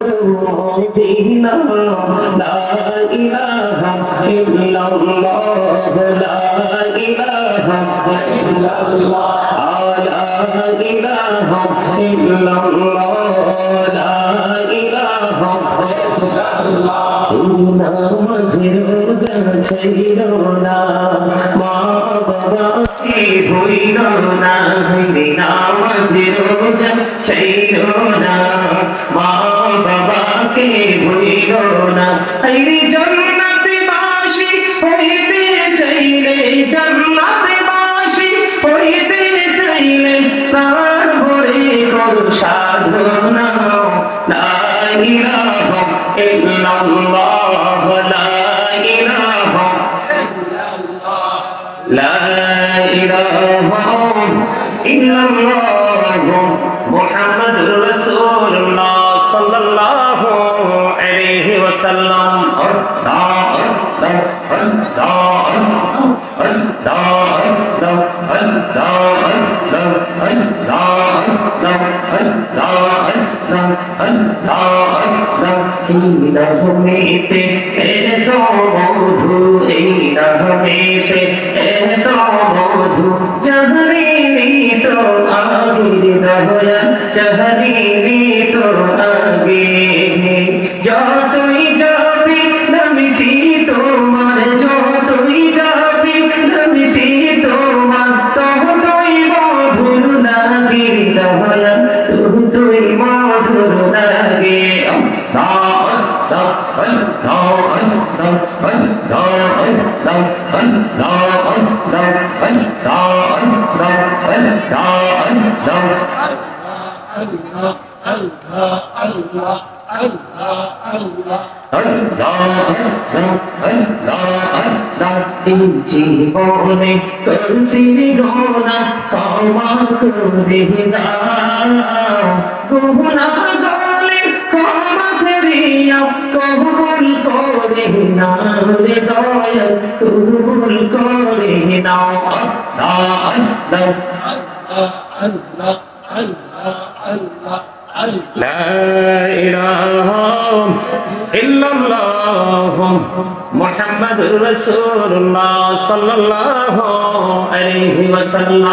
مدينة لا إله إلا الله لا إله إلا الله لا إله إلا الله لا إله إلا الله مجروجا شيرنا ما باباكي ভুইলনা হইনা মজরুজা শৈরনা মা বাবাকে ভুইলনা হইরে জান্নাতে বাসী হইতে চাইলে জান্নাতে বাসী হইতে চাইলে প্রাণ ভরে করো সাধনা লা ইলাহা ইল্লাল্লাহ লা ইলাহা ইল্লাল্লাহ লা ইলাহা ইল্লাল্লাহ মুহাম্মাদুর রাসূলুল্লাহ সাল্লাল্লাহু আলাইহি ওয়াসাল্লাম রহমেতে এত মধু এই রহমেতে এত মধু জাহানি তো আগে দয়া জাহানি তো আগে যতই যাবি নামটি তোমার যতই যাবি নামটি তোমার ততই মধুর লাগে দয়া তুই মধুর লাগে জীবনে করছি গোনা ক্ষমা করে দাও গুনাহ গলে ক্ষমা করিয়া কবুল করে নাও রে দয়া কবুল করে নাও আল্লাহ আল্লাহ আল্লাহ আল্লাহ لا إله إلا الله محمد رسول الله صلى الله عليه وسلم